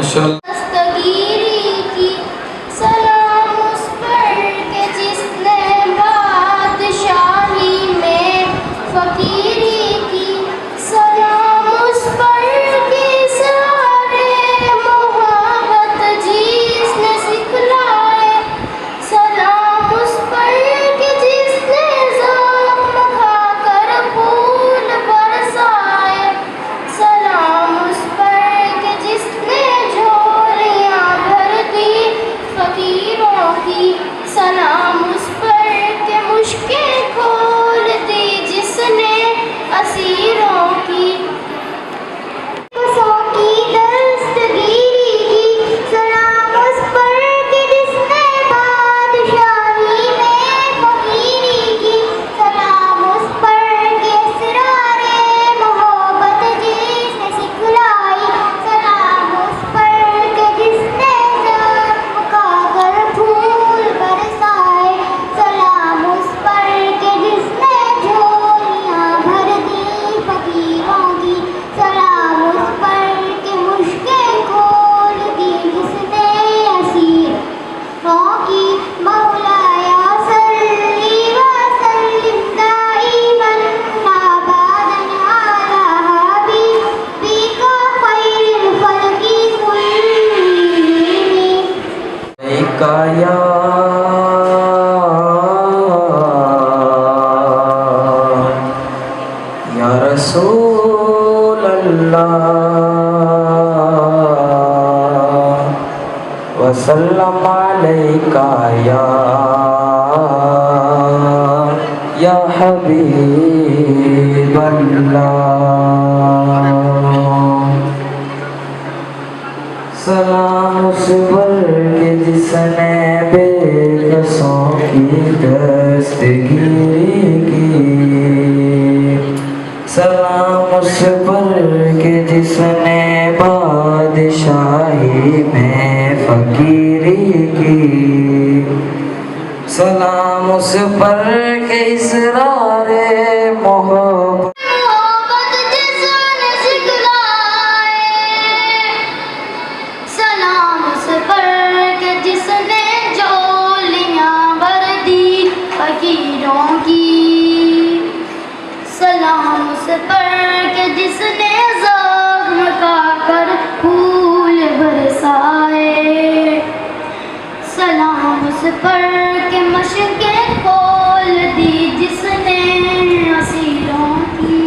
माशाअल्लाह। दस्तगीरी की सलाम उस पर के जिसने बादशाही में फकीरी की, सलाम उस पर के सारे मोहब्बत जिसने सिखलाए, सलाम उस पर के जिसने ज़ख्म खाकर फूल बरसाए, सलाम उस पर के जिसने झोलियाँ भर दी फकीरों की, सलाम उस पर के मुश्किल खोल दी जिसने असीरों की। की दस्तगीरी की सलाम उस पर के जिसने बादशाही में फकीरी की, सलाम उस पर के सिरारे मोहब्बत जिसने सिखलाई, सलाम उस पर के जिसने ज़ख्म खाकर फूल बरसाए, सलाम उस पर के जिसने झोलियाँ भर दी फकीरों की, सलाम उस पर के मुश्किल खोल दी जिसने असीरों की। मौलाया सल्ली व सल्लिम दाइमन अबदन अला हबीबिका खैरिल खल्क़ि कुल्लिहिम। या रसूल अल्लाह वसल्लम अलैका या हबीब अल्लाह। सलाम उस पर के जिसने बेकसों की दस्तगीरी की, सलाम उस पर के जिसने बादशाही में फकीरी की, सलाम उस पर के इसरारे मोहब्बत मोहब्बत जिसने सिखलाए, सलाम उस पर के जिसने झोलियाँ भर दी फकीरों की, सलाम उस पर के जिसने ज़ख्म खाकर फूल बरसाए, सलाम उस पर के मशक़ें खोल दी जिसने असीरों की।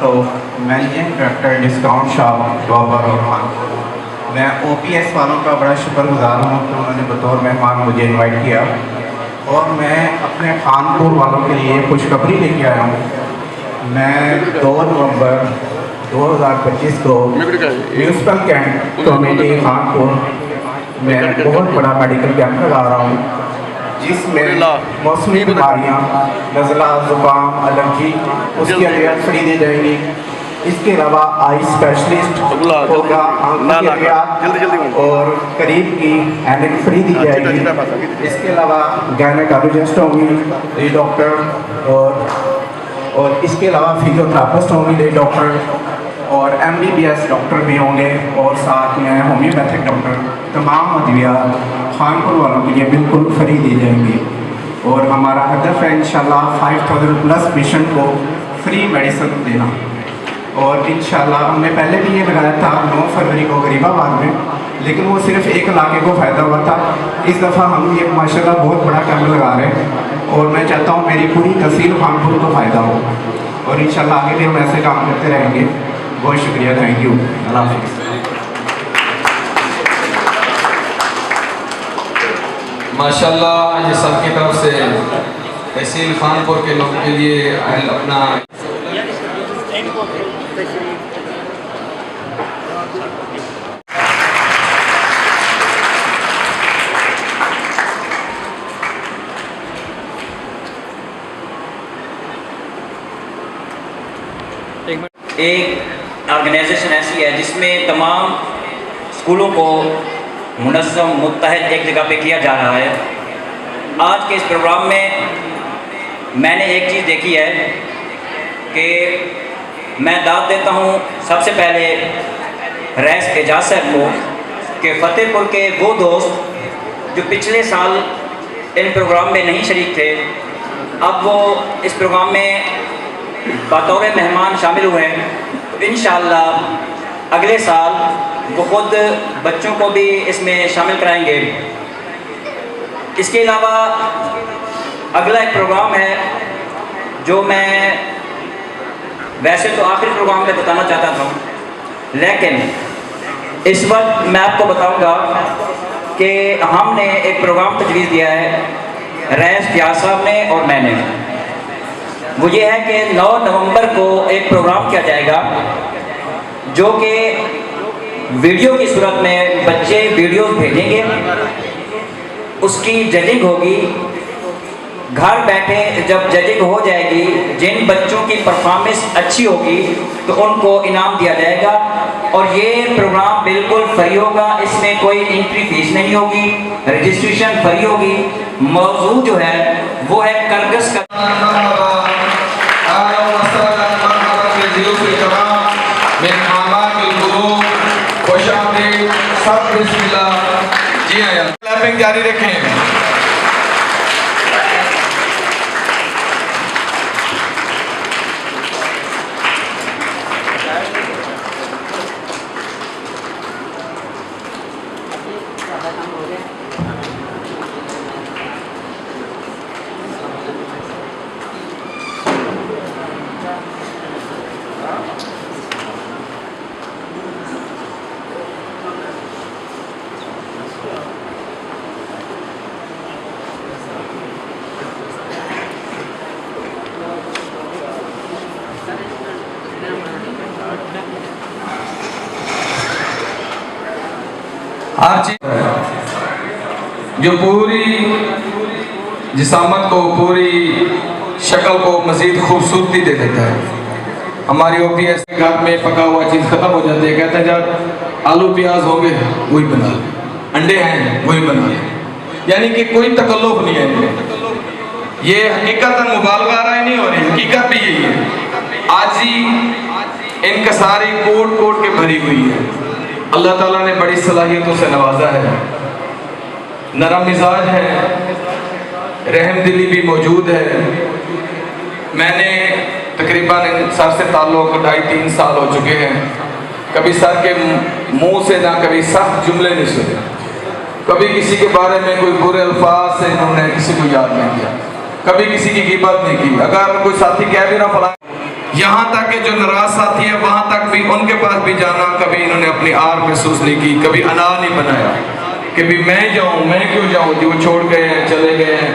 तो managing director discount shop Dabur और खानपुर, मैं OPS वालों का बड़ा शुक्रगुजार हूँ कि उन्होंने बतौर मेहमान मुझे इनवाइट किया, और मैं अपने खानपुर वालों के लिए खुशखबरी लेके आया हूँ। मैं 2 नवंबर 2025 को म्यूनसिपल कैंप कमेटी खानपुर में बहुत बड़ा मेडिकल कैंप लगा रहा हूँ, जिसमें मौसमी बीमारियाँ, नज़ला, ज़ुकाम, एलर्जी, उसके लिए फ्री दी जाएंगी। इसके अलावा आई स्पेशलिस्ट होगा, और करीब की एनेक फ्री दी जाएगी। इसके अलावा गायनेकोलॉजिस्ट होंगी ये डॉक्टर, और इसके अलावा फिजियोथेरापिस्ट होंगे ये डॉक्टर, और MBBS डॉक्टर भी होंगे, और साथ में होम्योपैथिक डॉक्टर। तमाम अद्वियात खानपुर वालों के लिए बिल्कुल फ्री दी जाएंगी, और हमारा हदफ है इंशाल्लाह 5000 प्लस पेशेंट को फ्री मेडिसिन देना। और इंशाल्लाह हमने पहले भी ये लगाया था 9 फरवरी को गरीबाबाद में, लेकिन वो सिर्फ 1 इलाके को फ़ायदा हुआ था। इस दफ़ा हम ये माशाल्लाह बहुत बड़ा कैंप लगा रहे हैं, और मैं चाहता हूँ मेरी पूरी तहसील खानपुर को फ़ायदा हो, और इंशाल्लाह आगे भी हम ऐसे काम करते रहेंगे। बहुत शुक्रिया, थैंक यू, अल्लाह हाफ़िज़। माशाअल्लाह आज सबकी तरफ से तहसील खानपुर के लोगों के लिए अपना एक ऑर्गेनाइजेशन ऐसी है जिसमें तमाम स्कूलों को मुनज़्ज़म मुत्तहद एक जगह पे किया जा रहा है। आज के इस प्रोग्राम में मैंने एक चीज़ देखी है कि मैं दाद देता हूँ सबसे पहले रईस एजाज साहब को कि फ़तेहपुर के वो दोस्त जो पिछले साल इन प्रोग्राम में नहीं शरीक थे, अब वो इस प्रोग्राम में बतौर मेहमान शामिल हुए हैं। तो इंशाअल्लाह अगले साल वो ख़ुद बच्चों को भी इसमें शामिल कराएंगे। इसके अलावा अगला एक प्रोग्राम है जो मैं वैसे तो आखिरी प्रोग्राम में बताना चाहता था, लेकिन इस वक्त मैं आपको बताऊंगा कि हमने एक प्रोग्राम तजवीज़ दिया है रईस एजाज साहब ने और मैंने। वो ये है कि 9 नवंबर को एक प्रोग्राम किया जाएगा जो कि वीडियो की सूरत में बच्चे वीडियोस भेजेंगे, उसकी जजिंग होगी। घर बैठे जब जजिंग हो जाएगी, जिन बच्चों की परफॉर्मेंस अच्छी होगी तो उनको इनाम दिया जाएगा। और ये प्रोग्राम बिल्कुल फ्री होगा, इसमें कोई एंट्री फीस नहीं होगी, रजिस्ट्रेशन फ्री होगी। मौजू जो है वो है करगस का। जी हाँ, क्लैपिंग जारी रखें। हर चीज जो पूरी जिसामत को, पूरी शक्ल को मज़ीद खूबसूरती दे देता है। हमारी OPS घर में पका हुआ चीज़ ख़त्म हो जाती है, कहते हैं जब आलू प्याज होंगे वही बना ले, अंडे हैं वही बना ले, यानी कि कोई तकल्लुफ़ नहीं है इनमें। ये हकीकतन मुबालगा रहा नहीं हो रही, हकीकत भी यही है। आज ही इनका सारी कोट कोट के भरी हुई है। अल्लाह ताला ने बड़ी सलाहियतों से नवाजा है, नरम मिजाज है, रहम दिली भी मौजूद है। मैंने तकरीबन सर से ताल्लुक़ 2.5-3 साल हो चुके हैं, कभी सर के मुंह से ना कभी सख्त जुमले नहीं सुने, कभी किसी के बारे में कोई बुरे अल्फाज से इन्होंने किसी को याद नहीं किया, कभी किसी की गिबत नहीं की। अगर कोई साथी कह भी ना फला, यहाँ तक कि जो नाराज साथी है वहाँ तक भी उनके पास भी जाना कभी इन्होंने अपनी आर महसूस नहीं की, कभी अना नहीं बनाया कि भी मैं जाऊँ, मैं क्यों जाऊँ, जो छोड़ गए हैं चले गए हैं।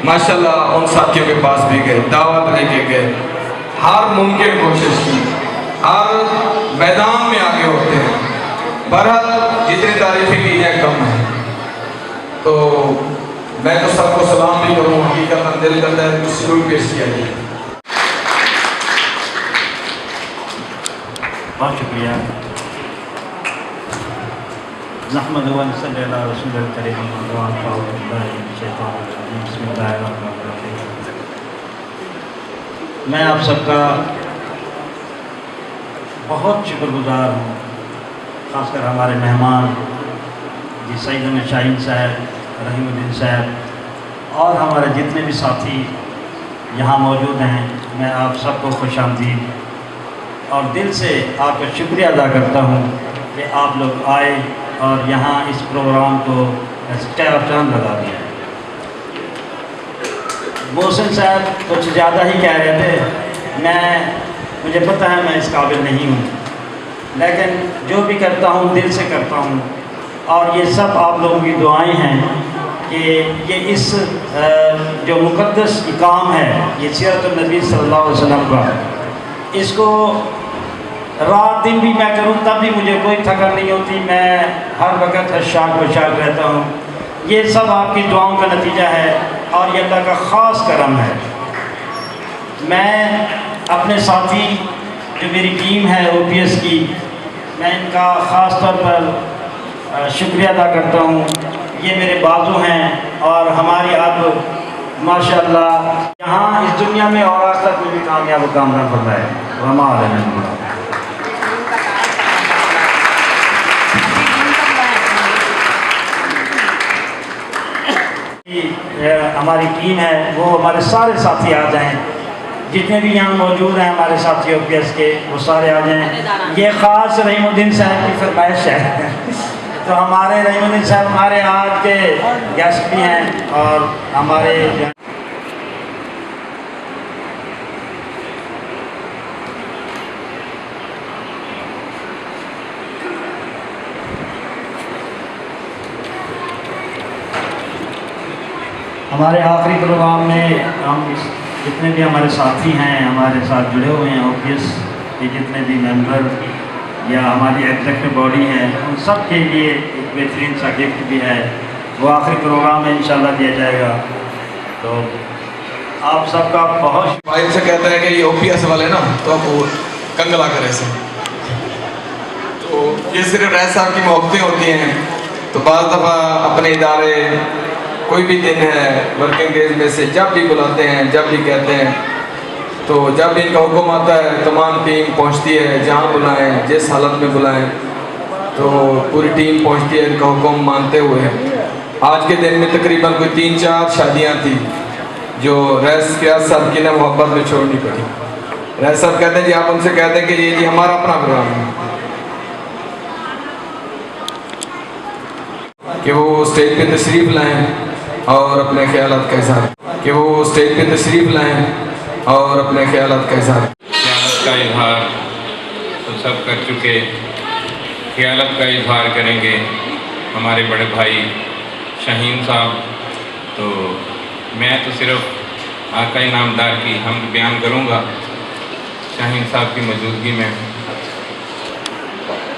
माशाल्लाह उन साथियों के पास भी गए, दावत लेके गए, हर मुमकिन कोशिश की, हर मैदान में आगे होते हैं। बहरहाल जितनी तारीफें की जाए कम है। तो मैं तो सबको सलाम भी करूँ, हकीकत दिल करता है कुछ जरूर पेश किया जाए। बहुत शुक्रिया। नहमदु व नसल्ली अला रसूलिल करीम। मैं आप सबका बहुत शुक्रगुजार हूँ, ख़ासकर हमारे मेहमान जी सईद शाहीन साहब, रहीमुद्दीन साहब और हमारे जितने भी साथी यहाँ मौजूद हैं। मैं आप सबको खुशामदीद और दिल से आपका शुक्रिया अदा करता हूँ कि आप लोग आए और यहाँ इस प्रोग्राम को स्टार चांद लगा दिया। मोहसिन साहब कुछ ज़्यादा ही कह रहे थे, मुझे पता है मैं इस काबिल नहीं हूँ, लेकिन जो भी करता हूँ दिल से करता हूँ। और ये सब आप लोगों की दुआएं हैं कि ये इस जो मुक़द्दस काम है, ये सीरत नबी सल्लल्लाहु अलैहि वसल्लम का, इसको रात दिन भी मैं करूँ तब भी मुझे कोई थकन नहीं होती। मैं हर वक्त हशाक बशाक रहता हूँ। ये सब आपकी दुआओं का नतीजा है और ये अल्लाह का ख़ास करम है। मैं अपने साथी जो मेरी टीम है OPS की, मैं इनका ख़ास तौर पर शुक्रिया अदा करता हूँ। ये मेरे बाजू हैं और हमारी अब माशाअल्लाह यहाँ इस दुनिया में और आखिरत में भी कामयाब कामरान फरमाए। रमा रहना। हमारी टीम है वो हमारे सारे साथी आ जाएं, जितने भी यहाँ मौजूद हैं हमारे साथी OPS के वो सारे आ जाएं। ये ख़ास रहीमुद्दीन साहब की फरमाइश है तो हमारे रहीमुद्दीन साहब हमारे आज के गेस्ट भी हैं और हमारे आखिरी प्रोग्राम में हम जितने भी हमारे साथी हैं हमारे साथ जुड़े हुए हैं OPS के जितने भी मेंबर या हमारी एग्जीक्यूटिव बॉडी है उन सब के लिए एक बेहतरीन सा गिफ्ट भी है, वो आखिरी प्रोग्राम में इंशाल्लाह दिया जाएगा। तो आप सबका बहुत भाई से कहते हैं कि ये OPS वाले ना तो अब वो कंगला करे से, तो ये सिर्फ रैस साहब की मोहब्बतें होती हैं। तो बाज़ दफ़ा अपने इदारे कोई भी दिन है वर्किंग डेज में से जब भी बुलाते हैं, जब भी कहते हैं, तो जब भी इनका हुक्म आता है तमाम टीम पहुंचती है, जहां बुलाएं जिस हालत में बुलाएं तो पूरी टीम पहुंचती है इनका हुक्म मानते हुए। आज के दिन में तकरीबन कोई 3-4 शादियां थी जो रैस रियाज साहब की ना मोहब्बत में छोड़नी पड़ी। रैस साहब कहते हैं जी आप उनसे कहते हैं कि ये जी हमारा अपना प्रोग्राम है कि वो स्टेज पे तशरीफ़ लाएं और अपने ख्यालात का इज़हार और अपने ख्यालात का इज़हार ख्यालात का इजहार तो सब कर चुके, ख्यालात का इजहार करेंगे हमारे बड़े भाई शाहीन साहब। तो मैं तो सिर्फ आका इनामदार की हमद बयान करूँगा शाहीन साहब की मौजूदगी में।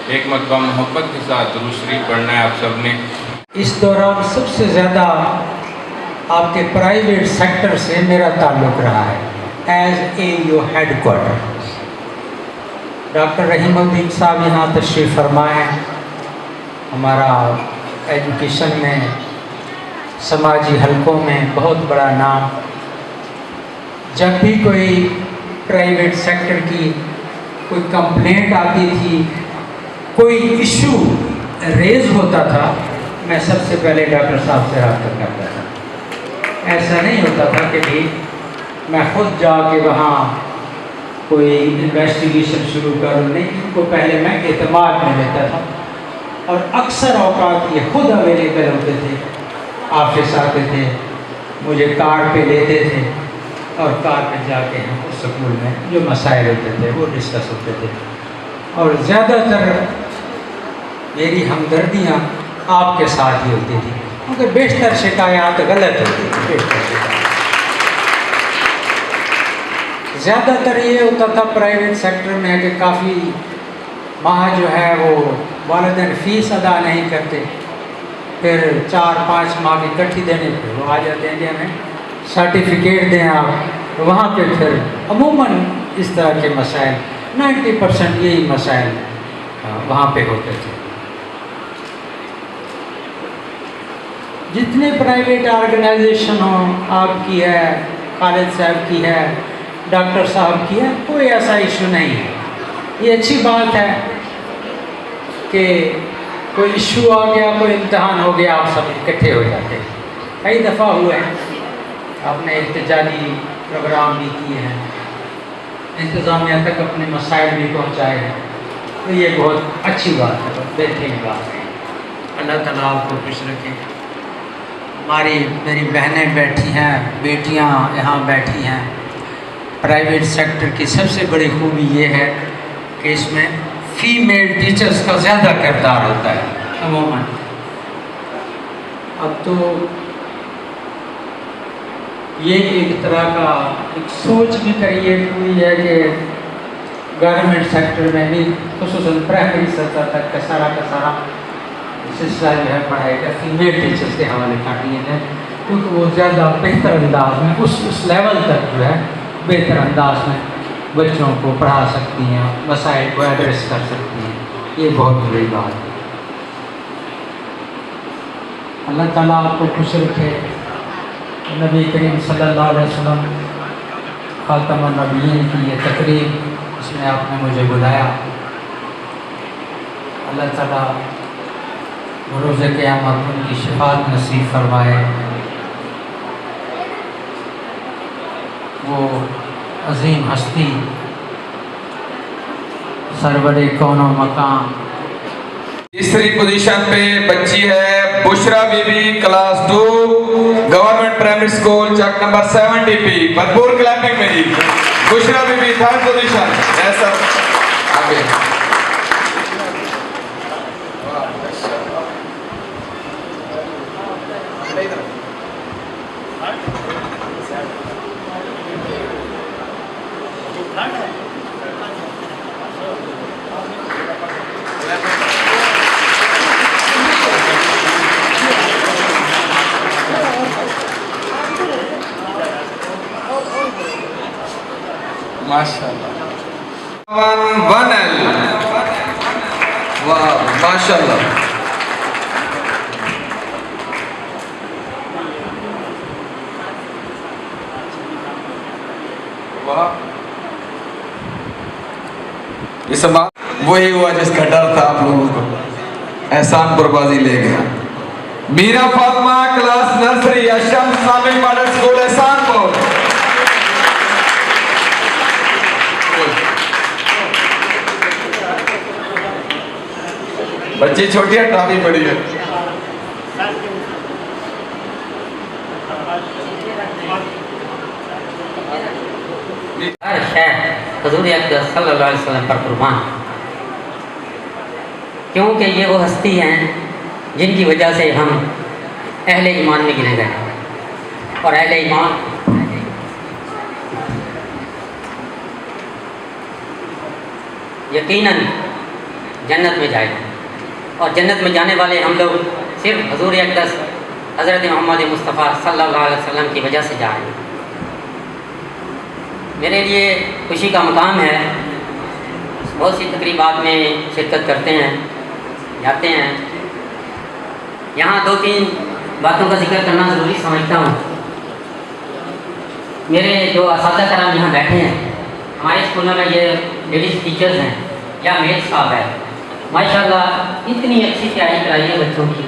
एक मरतबा मोहब्बत के साथ दुरूद शरीफ पढ़ना है आप सब ने। इस दौरान सबसे ज़्यादा आपके प्राइवेट सेक्टर से मेरा ताल्लुक़ रहा है as AEO headquarter. Doctor Rahimuddin साहब यहाँ तशरीफ़ फरमाए, हमारा एजुकेशन में समाजी हलकों में बहुत बड़ा नाम। जब भी कोई प्राइवेट सेक्टर की कोई कंप्लेंट आती थी, कोई इशू रेज़ होता था, मैं सबसे पहले डॉक्टर साहब से रब्ता करता था। ऐसा नहीं होता था कि भी मैं ख़ुद जाके वहाँ कोई इन्वेस्टिगेशन शुरू करूँ, नहीं, इनको पहले मैं एतमाद में लेता था और अक्सर औकात ये खुद अवेलेबल होते थे, ऑफिस आते थे, मुझे कार पे लेते थे और कार पे जाके हम उस स्कूल में जो मसाइल होते थे वो डिस्कस होते थे। और ज़्यादातर मेरी हमदर्दियाँ आपके साथ ही होती थी, मगर बेशतर शिकायत गलत होती थी। बेशतर शिकायत ज़्यादातर ये होता था प्राइवेट सेक्टर में कि काफ़ी माह जो है वो वालिदैन फ़ीस अदा नहीं करते, फिर 4-5 माह की इकट्ठी देने पर वो आ जाते हैं कि हमें सर्टिफिकेट दें आप, तो वहाँ पे फिर अमूमन इस तरह के मसाइल 90% यही मसाइल वहाँ पे होते थे। जितने प्राइवेट ऑर्गेनाइजेशन हो, आपकी है, खालिद साहब की है, डॉक्टर साहब की है, कोई ऐसा इशू नहीं है। ये अच्छी बात है कि कोई इशू आ गया, कोई इम्तहान हो गया, आप सब इकट्ठे हो जाते हैं। कई दफ़ा हुए हैं, आपने एहतजाजी प्रोग्राम भी किए हैं, इंतज़ामिया तक अपने मसाइल भी पहुँचाए हैं, तो ये बहुत अच्छी बात है, बहुत बेहतरीन बात है। अल्लाह ताला आपको खुश रखे। मेरी बहनें बैठी हैं, बेटियां यहाँ बैठी हैं। प्राइवेट सेक्टर की सबसे बड़ी खूबी ये है कि इसमें फ़ीमेल टीचर्स का ज़्यादा किरदार होता है अमूमन। अब तो ये एक तरह का एक सोच भी क्रिएट हुई है कि गवर्नमेंट सेक्टर में भी ख़ुसूसन प्राइमरी स्तर तक का सारा सिलसिला जो है पढ़ाई का फीमेल टीचर्स के हवाले कर दिए हैं, क्योंकि वो ज़्यादा बेहतर अंदाज में उस लेवल तक जो है बेहतर अंदाज में बच्चों को पढ़ा सकती हैं, मसाइल को एड्रेस कर सकती हैं। ये बहुत बड़ी बात है। अल्लाह ताला आपको खुश रखे। नबी करीम सल्लल्लाहु अलैहि वसल्लम खातमुन नबिय्यीन की ये तकरीब इसमें आपने मुझे बुलाया। अल्लाह ताला रोज़े क़यामत उनकी शफ़ाअत नसीब फरमाए। वो अजीम हस्ती सरवरे कौनो मकाम। तीसरी पोजीशन पे बच्ची है Bushra Bibi, class 2, government primary school, चक नंबर 70P। भरपूर क्लैपिंग मेरी। Bushra Bibi 3rd position. ऐसा आगे माशाल्लाह। 1L। वाह माशाल्लाह। वाह ये सब वही हुआ जिसका डर था आप लोगों को, एहसान कुर्बाजी ले गया। Meera Fatima, class nursery, Ashraf Islamic model school Ehsanpur. बच्ची छोटी है, ट्रॉफी बड़ी है। हर शय हुज़ूर अक़दस सल्लल्लाहु अलैहि वसल्लम पर कुर्बान, क्योंकि ये वो हस्ती हैं जिनकी वजह से हम अहले ईमान में गिने गए। और अहले ईमान यकीनन जन्नत में जाएगा, और जन्नत में जाने वाले हम लोग सिर्फ हुज़ूर अक़दस हज़रत मोहम्मद मुस्तफ़ा सल्लल्लाहु अलैहि वसल्लम की वजह से जा रहे हैं। मेरे लिए खुशी का मुकाम है, बहुत सी तकरीबात में शिरकत करते हैं, जाते हैं। यहाँ 2-3 बातों का जिक्र करना ज़रूरी समझता हूँ। मेरे जो असातिज़ा कराम यहाँ बैठे हैं, हमारे स्कूलों में ये लेडीज़ टीचर्स हैं या मेल साहब है, माशाल्लाह इतनी अच्छी तैयारी कराई है बच्चों की।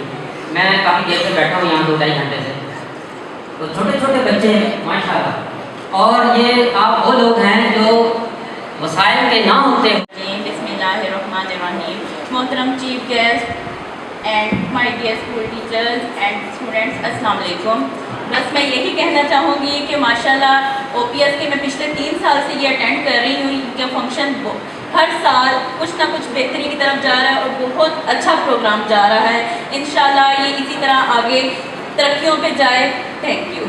मैं काफ़ी देर से बैठा हूँ यहाँ 2-2.5 घंटे से, तो छोटे छोटे बच्चे हैं माशाल्लाह। और ये आप वो लोग हैं जो वसाइल के ना होते। बिस्मिल्लाहिर्रहमानिर्रहीम। मोहतरम chief guest and my dear school teachers and students, अस्सलाम वालेकुम। बस मैं यही कहना चाहूँगी कि माशाल्लाह OPS के मैं पिछले 3 साल से ये अटेंड कर रही हूँ। इनका फंक्शन हर साल कुछ ना कुछ बेहतरी की तरफ जा रहा है और बहुत अच्छा प्रोग्राम जा रहा है। इंशाल्लाह ये इसी तरह आगे तरक्कियों पे जाए। Thank you.